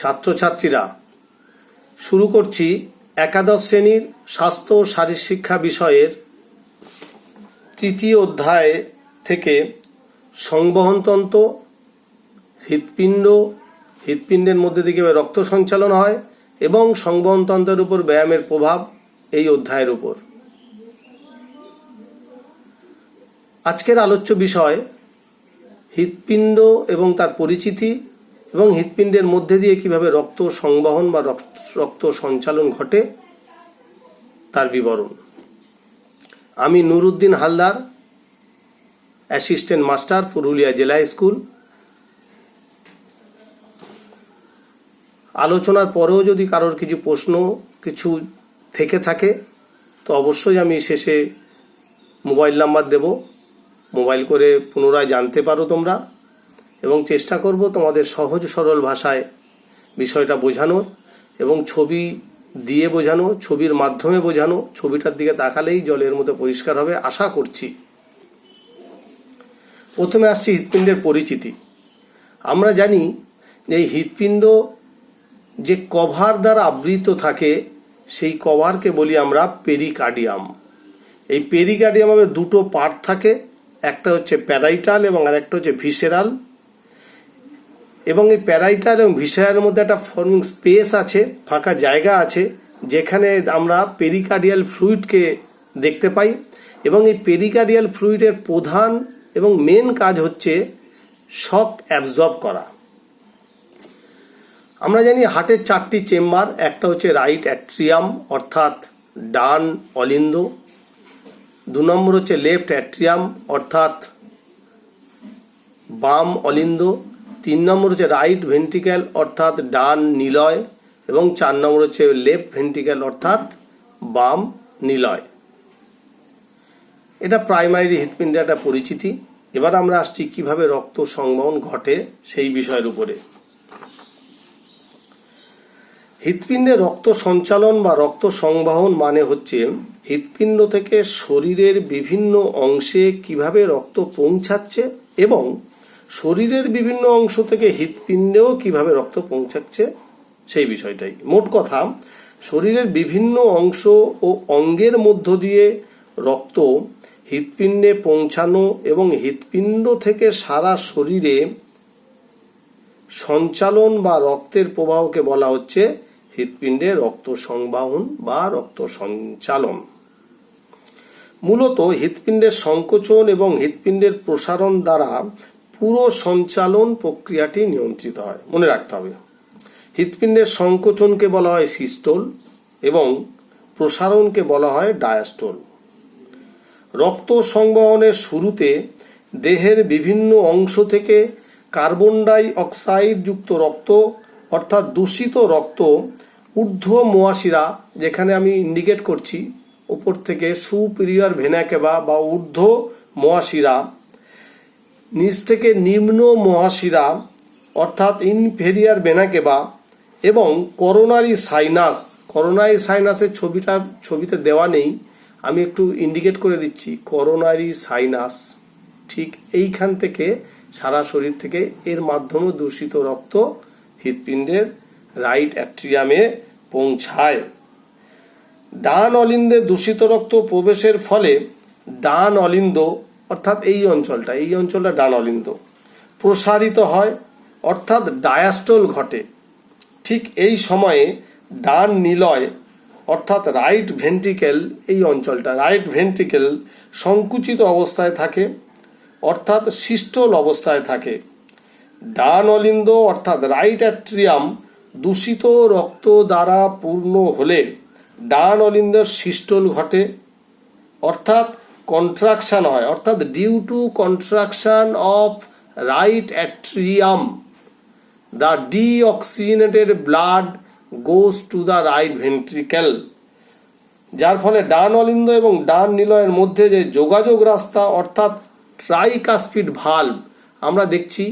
ছাত্রছাত্রীরা, শুরু করছি একাদশ শ্রেণীর স্বাস্থ্য ও শারীরশিক্ষা বিষয়ের তৃতীয় অধ্যায় থেকে সংবহনতন্ত্র, হৃৎপিণ্ডের মধ্যে দিয়ে কিভাবে রক্ত সঞ্চালন হয় এবং সংবহনতন্ত্রের উপর ব্যায়ামের প্রভাব, এই অধ্যায়ের উপর। আজকের আলোচ্য বিষয় হৃৎপিণ্ড এবং তার পরিচিতি এবং হৃৎপিণ্ডের মধ্যে দিয়ে কিভাবে রক্ত সংবহন বা রক্ত সঞ্চালন ঘটে তার বিবরণ। আমি নুরুদ্দিন হালদার, অ্যাসিস্ট্যান্ট মাস্টার, পুরুলিয়া জেলা স্কুল। আলোচনার পরেও যদি কারোর কিছু প্রশ্ন থেকে থাকে তো অবশ্যই আমি শেষে মোবাইল নাম্বার দেব, মোবাইল করে পুনরায় জানতে পারো তোমরা, এবং চেষ্টা করব তোমাদের সহজ সরল ভাষায় বিষয়টা বোঝানোর এবং ছবি দিয়ে বোঝানো, ছবির মাধ্যমে বোঝানো। ছবিটার দিকে তাকালেই জলের মতো পরিষ্কার হবে আশা করছি। প্রথমে আসছি হৃৎপিণ্ডের পরিচিতি। আমরা জানি যে এই হৃৎপিণ্ড যে কভার দ্বারা আবৃত থাকে সেই কভারকে বলি আমরা পেরিকার্ডিয়াম। এই পেরিকার্ডিয়ামের দুটো পার্ট থাকে, একটা হচ্ছে প্যারাইটাল এবং আরেকটা হচ্ছে ভিসেরাল। এবং এই প্যারাইটাল এবং ভিসেরালের মধ্যে একটা ফর্মিং স্পেস আছে, ফাঁকা জায়গা আছে, যেখানে আমরা পেরিকার্ডিয়াল ফ্লুইডকে দেখতে পাই। এবং এই পেরিকার্ডিয়াল ফ্লুইডের প্রধান এবং মেন কাজ হচ্ছে শক অ্যাবজর্ব করা। আমরা জানি হার্টের 4টি চেম্বার, একটা হচ্ছে রাইট অ্যাট্রিয়াম অর্থাৎ ডান অলিন্দ, 2 নম্বর হচ্ছে লেফট অ্যাট্রিয়াম অর্থাৎ বাম অলিন্দ, 3 নম্বর হচ্ছে রাইট ভেন্ট্রিক্যাল অর্থাৎ ডান নিলয়, এবং 4 নম্বর হচ্ছে লেফট ভেন্ট্রিক্যাল অর্থাৎ বাম নিলয়। এটা প্রাইমারি হৃৎপিণ্ডের একটা পরিচিতি। এবার আমরা আসছি কিভাবে রক্ত সংবহন ঘটে সেই বিষয়ের উপরে। হৃৎপিণ্ডে রক্ত সঞ্চালন বা রক্ত সংবহন মানে হচ্ছে হৃৎপিণ্ড থেকে শরীরের বিভিন্ন অংশে কিভাবে রক্ত পৌঁছাচ্ছে এবং শরীরের বিভিন্ন অংশ থেকে হৃৎপিণ্ডেও কিভাবে রক্ত পৌঁছাচ্ছে সেই বিষয়টাই। মোট কথা, শরীরের বিভিন্ন অংশ ও অঙ্গের মধ্য দিয়ে রক্ত হৃৎপিণ্ডে পৌঁছানো এবং হৃৎপিণ্ড থেকে সারা শরীরে সঞ্চালন বা রক্তের প্রবাহকে বলা হচ্ছে হৃৎপিণ্ডে রক্ত সংবহন বা রক্ত সঞ্চালন। মূলত হৃৎপিণ্ডের সংকোচন এবং হৃৎপিণ্ডের প্রসারণ দ্বারা পুরো সঞ্চালন প্রক্রিয়াটি নিয়ন্ত্রিত হয়। মনে রাখতে হবে, হৃৎপিণ্ডের সংকোচনকে বলা হয় সিস্টোল এবং প্রসারণকে বলা হয় ডায়াস্টোল। রক্ত সংবহনের শুরুতে দেহের বিভিন্ন অংশ থেকে কার্বন ডাই অক্সাইড যুক্ত রক্ত অর্থাৎ দূষিত রক্ত ঊর্ধ্ব মহাশিরা, যেখানে আমি ইন্ডিকেট করছি ওপর থেকে সুপিরিয়র ভেনা কেভা বা ঊর্ধ্ব মহাশিরা, নিচ থেকে নিম্ন মহাশিরা অর্থাৎ ইনফেরিয়ার ভেনা কেভা, এবং করোনারি সাইনাসের ছবিতে দেওয়া নেই, আমি একটু ইন্ডিকেট করে দিচ্ছি। করোনারি সাইনাস ঠিক এইখান থেকে সারা শরীর থেকে এর মাধ্যমে দূষিত রক্ত হৃৎপিণ্ডের রাইট অ্যাট্রিয়ামে পৌঁছায়। ডান অলিন্দে দূষিত রক্ত প্রবেশের ফলে ডান অলিন্দ অর্থাৎ এই অঞ্চলটা ডান অলিন্দ প্রসারিত হয় অর্থাৎ ডায়াস্টোল ঘটে। ঠিক এই সময়ে ডান নিলয় অর্থাৎ রাইট ভেন্ট্রিকেল, এই অঞ্চলটা রাইট ভেন্ট্রিকেল সংকুচিত অবস্থায় থাকে অর্থাৎ সিস্টোল অবস্থায় থাকে। ডান অলিন্দ অর্থাৎ রাইট অ্যাট্রিয়াম দূষিত রক্ত দ্বারা পূর্ণ হলে ডান অলিন্দের সিস্টোল ঘটে অর্থাৎ কন্ট্রাকশন হয়, অর্থাৎ due to contraction of right atrium the deoxygenated blood goes to the right ventricle. যার ফলে ডান অলিন্দ এবং ডান নিলয়ের মধ্যে যে যোগাযোগ রাস্তা অর্থাৎ ট্রাইকাসপিড ভাল্ব আমরা দেখছি,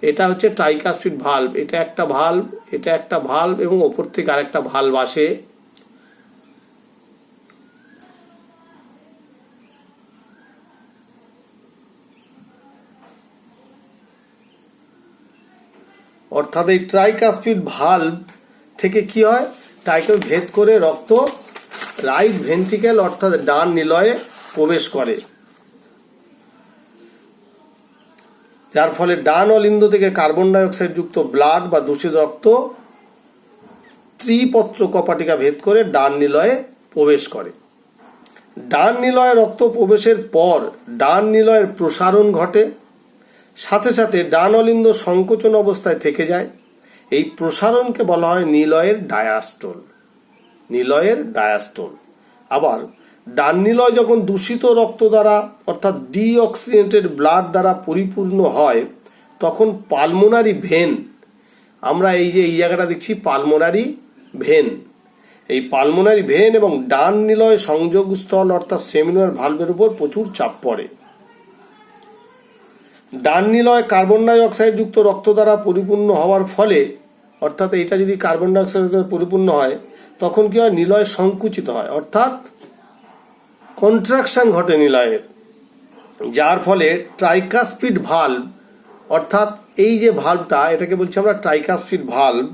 এটা হচ্ছে ট্রাইকাসপিড ভাল্ব, এটা একটা ভাল্ব এবং ওপর থেকে আরেকটা ভাল্ব আসে। অর্থাৎ এই ট্রাইকাসপিড ভালভ থেকে কি হয়, টাইকে ভেদ করে রক্ত রাইট ভেন্ট্রিকেল অর্থাৎ ডান নিলয়ে প্রবেশ করে, যার ফলে ডান অলিন্দ থেকে কার্বন ডাইঅক্সাইড যুক্ত ব্লাড বা দূষিত রক্ত ত্রিপত্র কপাটিকা ভেদ করে ডান নিলয়ে প্রবেশ করে। ডান নিলয়ে রক্ত প্রবেশের পর ডান নিলয়ের প্রসারণ ঘটে, সাথে সাথে ডান অলিন্দ সংকোচন অবস্থায় থেকে যায়। এই প্রসারণকে বলা হয় নিলয়ের ডায়াস্টোল। নিলয়ের ডায়াস্টোল। আবার ডান নিলয় যখন দূষিত রক্ত দ্বারা অর্থাৎ ডিঅক্সিজেনেটেড ব্লাড দ্বারা পরিপূর্ণ হয়, তখন পালমোনারি ভেন, আমরা এই যে এই জায়গাটা দেখছি পালমোনারি ভেন, এই পালমোনারি ভেন এবং ডান নিলয় সংযোগস্থল অর্থাৎ সেমিনার ভালভের উপর প্রচুর চাপ পড়ে। ডান নিলয় কার্বন ডাইঅক্সাইড যুক্ত রক্ত দ্বারা পরিপূর্ণ হওয়ার ফলে, অর্থাৎ এইটা যদি কার্বন ডাইঅক্সাইড পরিপূর্ণ হয় তখন কি হয়, নিলয় সংকুচিত হয় অর্থাৎ কন্ট্রাকশন ঘটে নিলয়ের, যার ফলে ট্রাইকাসপিড ভালভ অর্থাৎ এই যে ভালভটা এটাকে বলছি আমরা ট্রাইকাসপিড ভালভ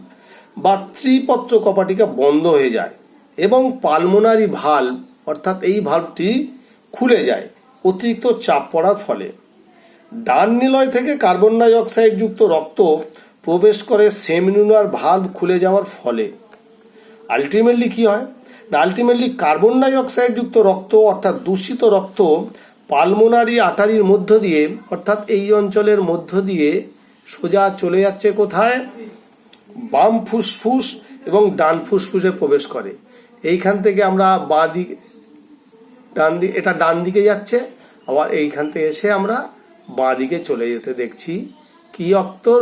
বা ত্রিপত্র কপাটিকা বন্ধ হয়ে যায় এবং পালমোনারি ভালভ অর্থাৎ এই ভালভটি খুলে যায় অতিরিক্ত চাপ পড়ার ফলে। ডান নিলয় থেকে কার্বন ডাইঅক্সাইড যুক্ত রক্ত প্রবেশ করে সেমিনুলার ভালভ খুলে যাওয়ার ফলে আলটিমেটলি কি হয় না, আলটিমেটলি কার্বন ডাইঅক্সাইড যুক্ত রক্ত অর্থাৎ দূষিত রক্ত পালমোনারি আর্টারির মধ্য দিয়ে অর্থাৎ এই অঞ্চলের মধ্য দিয়ে সোজা চলে যাচ্ছে কোথায়, বাম ফুসফুস এবং ডান ফুসফুসে প্রবেশ করে। এইখান থেকে আমরা বাঁ দিকে ডান দিকে, এটা ডান দিকে যাচ্ছে, আবার এইখান থেকে এসে আমরা বাঁ দিকে চলে যেতে দেখছি। কি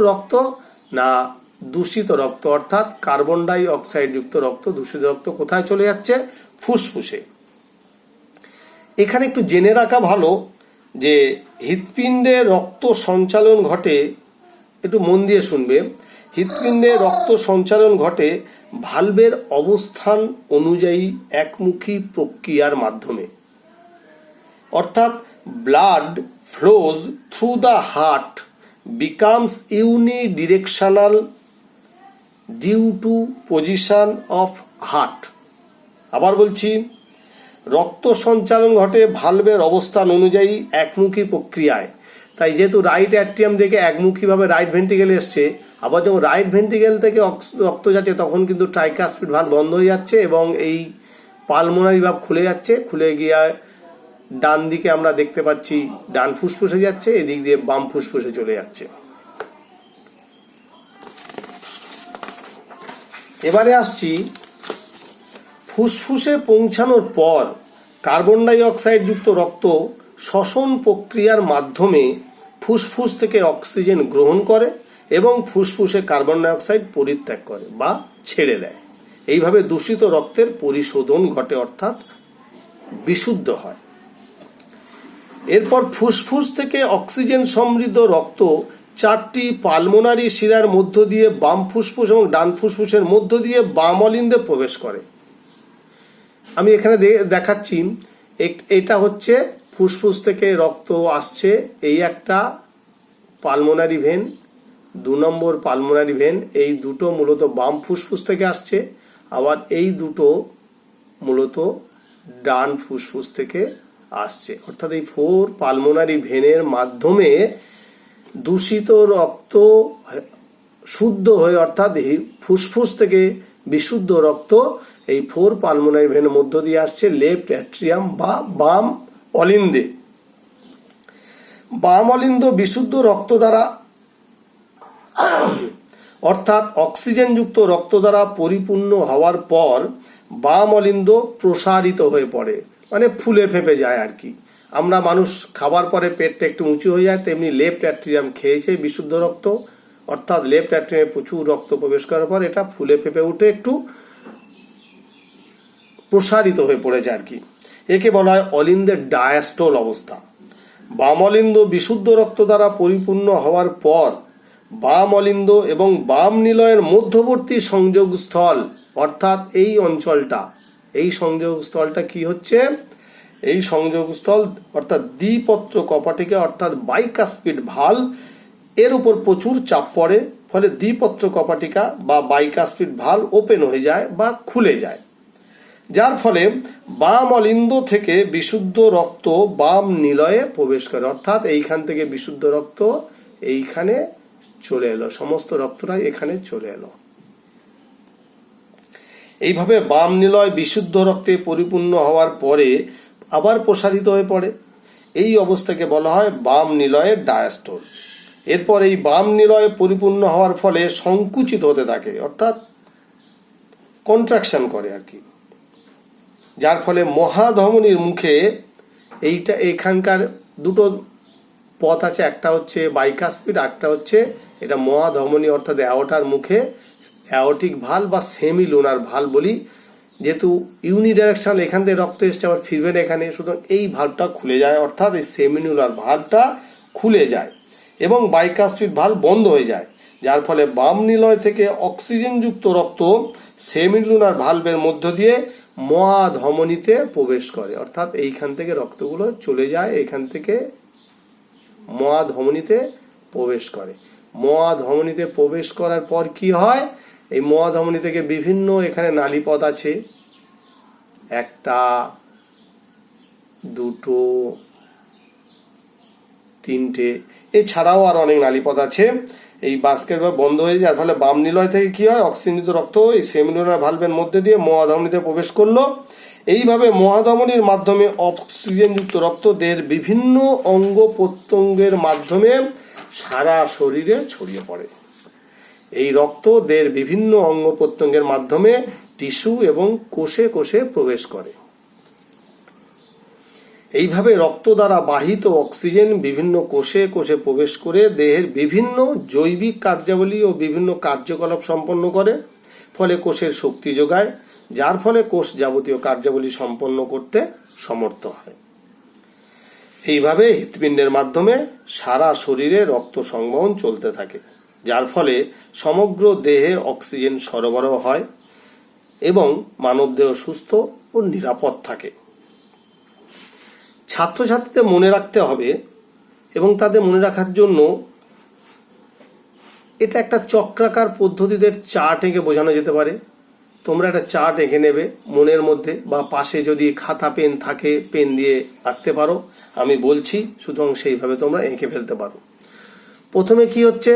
রক্ত না দূষিত রক্ত অর্থাৎ কার্বন ডাই অক্সাইড যুক্ত রক্ত, দূষিত রক্ত কোথায় চলে যাচ্ছে, ফুসফুসে। এখানে একটু জেনে রাখা ভালো যে হৃৎপিণ্ডে রক্ত সঞ্চালন ঘটে, একটু মন দিয়ে শুনবে, হৃৎপিণ্ডে রক্ত সঞ্চালন ঘটে ভালভের অবস্থান অনুযায়ী একমুখী প্রক্রিয়ার মাধ্যমে, অর্থাৎ blood flows through the heart becomes unidirectional due to position of heart. আবার বলছি, রক্ত সঞ্চালন ঘটে ভালভের অবস্থান অনুযায়ী একমুখী প্রক্রিয়ায়। তাই যেহেতু রাইট অ্যাট্রিয়াম থেকে একমুখীভাবে রাইট ভেন্ট্রিকেল এসছে, আবার যখন রাইট ভেন্ট্রিকেল থেকে রক্ত যাচ্ছে তখন কিন্তু ট্রাইকাসপিড ভালভ বন্ধ হয়ে যাচ্ছে এবং এই পালমোনারি ভালভ খুলে যাচ্ছে, খুলে গিয়ে ডান দিকে আমরা দেখতে পাচ্ছি ডান ফুসফুসে যাচ্ছে, এদিক দিয়ে বাম ফুসফুসে চলে যাচ্ছে। এবারে আসছি, ফুসফুসে পৌঁছানোর পর কার্বন ডাই অক্সাইড যুক্ত রক্ত শ্বসন প্রক্রিয়ার মাধ্যমে ফুসফুস থেকে অক্সিজেন গ্রহণ করে এবং ফুসফুসে কার্বন ডাই অক্সাইড পরিত্যাগ করে বা ছেড়ে দেয়। এইভাবে দূষিত রক্তের পরিশোধন ঘটে অর্থাৎ বিশুদ্ধ হয়। এরপর ফুসফুস থেকে অক্সিজেন সমৃদ্ধ রক্ত চারটি পালমোনারি শিরার মধ্য দিয়ে বাম ফুসফুস এবং ডান ফুসফুসের মধ্য দিয়ে বাম অলিন্দে প্রবেশ করে। আমি এখানে দেখাচ্ছি, এটা হচ্ছে ফুসফুস থেকে রক্ত আসছে, এই একটা পালমোনারি ভেন, 2 নম্বর পালমোনারি ভেন, এই দুটো মূলত বাম ফুসফুস থেকে আসছে, আবার এই দুটো মূলত ডান ফুসফুস থেকে আসছে। অর্থাৎ এই 4 পালমোনারি ভেনের মাধ্যমে দূষিত রক্ত শুদ্ধ হয়ে অর্থাৎ ফুসফুস থেকে বিশুদ্ধ রক্ত এই 4 পালমোনারি ভেনের মধ্য দিয়ে আসছে লেফট অ্যাট্রিয়াম বা বাম অলিন্দে। বাম অলিন্দ বিশুদ্ধ রক্ত দ্বারা অর্থাৎ অক্সিজেনযুক্ত রক্ত দ্বারা পরিপূর্ণ হওয়ার পর বাম অলিন্দ প্রসারিত হয়ে পড়ে, মানে ফুলে ফেঁপে যায় আর কি। আমরা মানুষ খাবার পরে পেটটা একটু উঁচু হয়ে যায়, তেমনি লেফট অ্যাট্রিয়াম খেয়েছে বিশুদ্ধ রক্ত, অর্থাৎ লেফট অ্যাট্রিয়ামে প্রচুর রক্ত প্রবেশ করার পর এটা ফুলে ফেঁপে উঠে একটু প্রসারিত হয়ে পড়েছে আর কি। একে বলা হয় অলিন্দের ডায়াস্টোল অবস্থা। বাম অলিন্দ বিশুদ্ধ রক্ত দ্বারা পরিপূর্ণ হওয়ার পর বাম অলিন্দ এবং বাম নিলয়ের মধ্যবর্তী সংযোগস্থল অর্থাৎ এই অঞ্চলটা, এই সংযোগস্থলটা কি হচ্ছে, এই সংযোগস্থল অর্থাৎ দ্বিপত্র কপাটিকা অর্থাৎ বাইকাসপিড ভালভ, এর উপর প্রচুর চাপ পড়ে ফলে দ্বিপত্র কপাটিকা বা বাইকাস্পিড ভাল্ব ওপেন হয়ে যায় বা খুলে যায়, যার ফলে বাম অলিন্দ থেকে বিশুদ্ধ রক্ত বাম নিলয়ে প্রবেশ করে। অর্থাৎ এইখান থেকে বিশুদ্ধ রক্ত এইখানে চলে এলো, সমস্ত রক্তটাই এখানে চলে এলো। এইভাবে বাম নিলয় বিশুদ্ধ রক্তে পরিপূর্ণ হওয়ার পরে আবার প্রসারিত হয়ে পড়ে। এই অবস্থাকে বলা হয় বাম নিলয়ের ডায়াস্টোল। এরপর এই বাম নিলয়ে পরিপূর্ণ হওয়ার ফলে সংকুচিত হতে থাকে, অর্থাৎ কন্ট্রাকশন করে আর কি, যার ফলে মহাধমনীর মুখে এইটা এখানকার দুটো পথ আছে, একটা হচ্ছে বাইকাস্পিড, একটা হচ্ছে এটা মহাধমনী অর্থাৎ অ্যাওর্টার মুখে অ্যাওর্টিক ভাল্ব বা সেমি লুনার ভাল্ব বলি। যেহেতু ইউনিডাইরেকশনাল এখান থেকে রক্ত এসছে আবার ফিরবে না এখানে, সুতরাং এই ভাল্বটা খুলে যায়, অর্থাৎ এই সেমিনুলার ভাল্বটা খুলে যায় এবং বাইকাস্পিড ভাল্ব বন্ধ হয়ে যায়, যার ফলে বাম নিলয় থেকে অক্সিজেনযুক্ত রক্ত সেমিলুনার ভাল্বের মধ্য দিয়ে মহাধমনীতে প্রবেশ করে। অর্থাৎ এইখান থেকে রক্তগুলো চলে যায়, এইখান থেকে মহাধমনীতে প্রবেশ করে। মহাধমনীতে প্রবেশ করার পর কি হয়, এই মহাধমনী থেকে বিভিন্ন এখানে নালীপথ আছে, একটা, দুটো, তিনটে, এছাড়াও আর অনেক নালীপথ আছে। এই বাস্কেট ভাল্ব বন্ধ হয়ে যায়, যার ফলে বাম নিলয় থেকে কি হয়, অক্সিজেনযুক্ত রক্ত এই সেমিলুনার ভাল্বের মধ্যে দিয়ে মহাধমনীতে প্রবেশ করলো। এইভাবে মহাধমনীর মাধ্যমে অক্সিজেনযুক্ত রক্ত দেহের বিভিন্ন অঙ্গ প্রত্যঙ্গের মাধ্যমে সারা শরীরে ছড়িয়ে পড়ে। এই রক্ত দেহের বিভিন্ন অঙ্গ প্রত্যঙ্গের মাধ্যমে টিস্যু এবং কোষে কোষে প্রবেশ করে। এইভাবে রক্ত দ্বারা বাহিত অক্সিজেন বিভিন্ন কোষে কোষে প্রবেশ করে দেহের বিভিন্ন জৈবিক কার্যাবলী ও বিভিন্ন কার্যকলাপ সম্পন্ন করে, ফলে কোষের শক্তি যোগায়, যার ফলে কোষ যাবতীয় কার্যাবলী সম্পন্ন করতে সমর্থ হয়। এইভাবে হৃৎপিণ্ডের মাধ্যমে সারা শরীরে রক্ত সংবহন চলতে থাকে, যার ফলে সমগ্র দেহে অক্সিজেন সরবরাহ হয় এবং মানবদেহ সুস্থ ও নিরাপদ থাকে। ছাত্রছাত্রীদের মনে রাখতে হবে এবং তাদের মনে রাখার জন্য এটা একটা চক্রাকার পদ্ধতিতে চার্ট এঁকে বোঝানো যেতে পারে। তোমরা একটা চার্ট এঁকে নেবে মনের মধ্যে, বা পাশে যদি খাতা পেন থাকে পেন দিয়ে আঁকতে পারো, আমি বলছি, সুতরাং সেইভাবে তোমরা এঁকে ফেলতে পারো। প্রথমে কি হচ্ছে,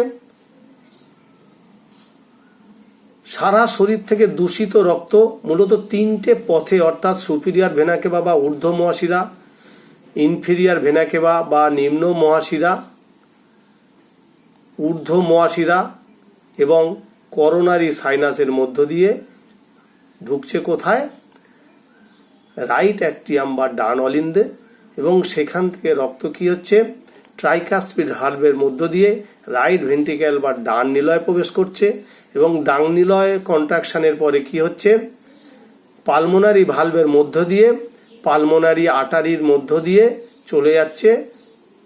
সারা শরীর থেকে দূষিত রক্ত মূলত তিনটে পথে, অর্থাৎ সুপিরিয়র ভেনা কেভা বা ঊর্ধ্ব মহাশিরা, ইনফিরিয়র ভেনা কেভা বা নিম্ন মহাশিরা, ঊর্ধ্ব মহাশিরা এবং করোনারি সাইনাসের মধ্য দিয়ে ঢুকছে কোথায়, রাইট অ্যাট্রিয়াম বা ডান অলিন্দে, এবং সেখান থেকে রক্ত কি হচ্ছে ট্রাইকাস্পিড ভাল্বের মধ্য দিয়ে রাইট ভেন্ট্রিকেল বা ডান নিলয়ে প্রবেশ করছে, এবং ডান নিলয়ে কন্ট্রাকশনের পরে কি হচ্ছে পালমোনারি ভাল্বের মধ্য দিয়ে পালমোনারি আর্টারির মধ্য দিয়ে চলে যাচ্ছে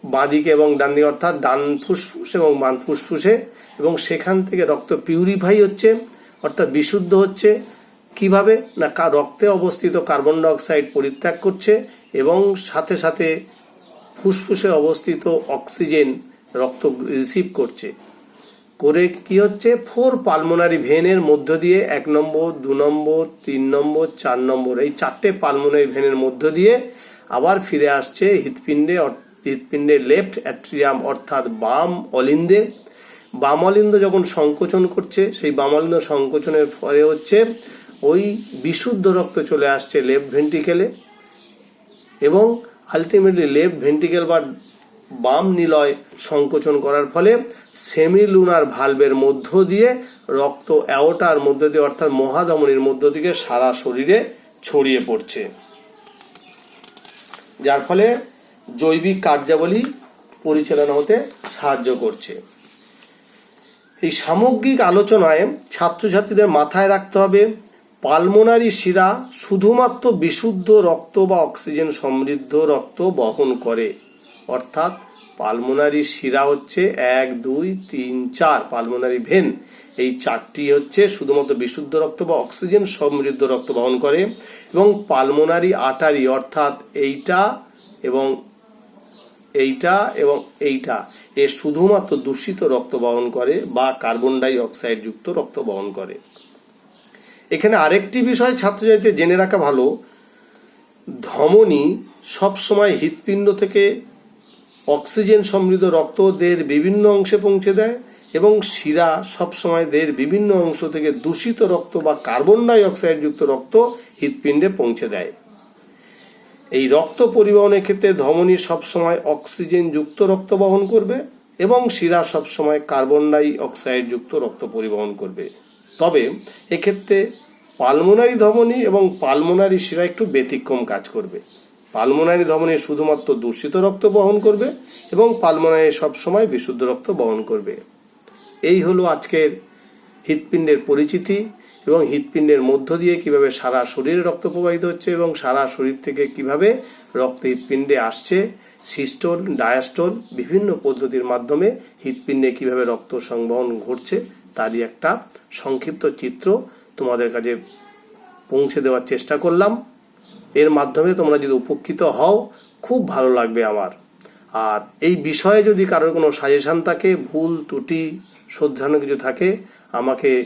বাঁদিকে এবং ডান দিকে, অর্থাৎ ডান ফুসফুস এবং বাম ফুসফুসে, এবং সেখান থেকে রক্ত পিউরিফাই হচ্ছে, অর্থাৎ বিশুদ্ধ হচ্ছে। কিভাবে না, রক্তে অবস্থিত কার্বন ডাইঅক্সাইড পরিত্যাগ করছে এবং সাথে সাথে ফুসফুসে অবস্থিত অক্সিজেন রক্ত রিসিভ করছে, করে কি হচ্ছে 4 পালমোনারি ভেনের মধ্য দিয়ে 1 নম্বর, 2 নম্বর, 3 নম্বর, 4 নম্বর, এই 4টে পালমোনারি ভেনের মধ্য দিয়ে আবার ফিরে আসছে হৃৎপিণ্ডের লেফট অ্যাট্রিয়াম অর্থাৎ বাম অলিন্দে। বাম অলিন্দ যখন সংকোচন করছে, সেই বাম অলিন্দ সংকোচনের ফলে হচ্ছে ওই বিশুদ্ধ রক্ত চলে আসছে লেফট ভেন্ট্রিকেলে, এবং আলটিমেটলি লেফট ভেন্ট্রিকেল বা বাম নিলয় সংকোচন করার ফলে সেমিলুনার ভাল্বের মধ্য দিয়ে রক্ত অ্যাওর্টার মধ্য দিয়ে অর্থাৎ মহাধমনীর মধ্য থেকে সারা শরীরে ছড়িয়ে পড়ছে, যার ফলে জৈবিক কার্যাবলী পরিচালনা হতে সাহায্য করছে। এই সামগ্রিক আলোচনায় ছাত্রছাত্রীদের মাথায় রাখতে হবে পালমোনারি শিরা শুধুমাত্র বিশুদ্ধ রক্ত বা অক্সিজেন সমৃদ্ধ রক্ত বহন করে, অর্থাৎ পালমোনারি শিরা হচ্ছে 1, 2, 3, 4 পালমোনারি ভেন, এই 4টি হচ্ছে শুধুমাত্র বিশুদ্ধ রক্ত বা অক্সিজেন সমৃদ্ধ রক্ত বহন করে, এবং পালমোনারি আর্টারি অর্থাৎ এইটা এবং এইটা এবং এইটা এ শুধুমাত্র দূষিত রক্ত বহন করে বা কার্বন ডাই অক্সাইড যুক্ত রক্ত বহন করে। এখানে আরেকটি বিষয় ছাত্রছাত্রীদের জেনে রাখা ভালো, ধমনী সবসময় হৃৎপিণ্ড থেকে অক্সিজেন সমৃদ্ধ রক্ত দেহের বিভিন্ন অংশে পৌঁছে দেয় এবং শিরা সবসময় দেহের বিভিন্ন অংশ থেকে দূষিত রক্ত বা কার্বন ডাই অক্সাইড যুক্ত রক্ত হৃৎপিণ্ডে পৌঁছে দেয়। এই রক্ত পরিবহনের ক্ষেত্রে ধমনী সবসময় অক্সিজেন যুক্ত রক্ত বহন করবে এবং শিরা সবসময় কার্বন ডাই অক্সাইড যুক্ত রক্ত পরিবহন করবে। তবে এক্ষেত্রে পালমোনারি ধমনী এবং পালমোনারি শিরা একটু ব্যতিক্রম কাজ করবে। পালমোনারি ধমনী শুধুমাত্র দূষিত রক্ত বহন করবে এবং পালমোনারি সবসময় বিশুদ্ধ রক্ত বহন করবে। এই হলো আজকের হৃৎপিণ্ডের পরিচিতি এবং হৃৎপিণ্ডের মধ্য দিয়ে কিভাবে সারা শরীরে রক্ত প্রবাহিত হচ্ছে এবং সারা শরীর থেকে কিভাবে রক্ত হৃৎপিণ্ডে আসছে, সিস্টোল, ডায়াস্টোল বিভিন্ন পদ্ধতির মাধ্যমে হৃৎপিণ্ডে কিভাবে রক্ত সংবহন ঘটছে তারই একটা সংক্ষিপ্ত চিত্র তোমাদের কাছে পৌঁছে দেওয়ার চেষ্টা করলাম। এর মাধ্যমে তোমরা যদি উপকৃত হও খুব ভালো লাগবে আমার। আর এই বিষয়ে যদি কারোর কোনো সাজেশন থাকে, ভুল ত্রুটি শুধরানো কিছু থাকে আমাকে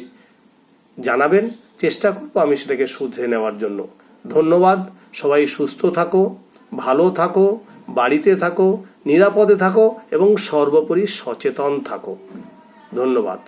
জানাবেন, চেষ্টা করবো আমি সেটাকে শুধরে নেওয়ার জন্য। ধন্যবাদ। সবাই সুস্থ থাকো, ভালো থাকো, বাড়িতে থাকো, নিরাপদে থাকো এবং সর্বোপরি সচেতন থাকো। ধন্যবাদ।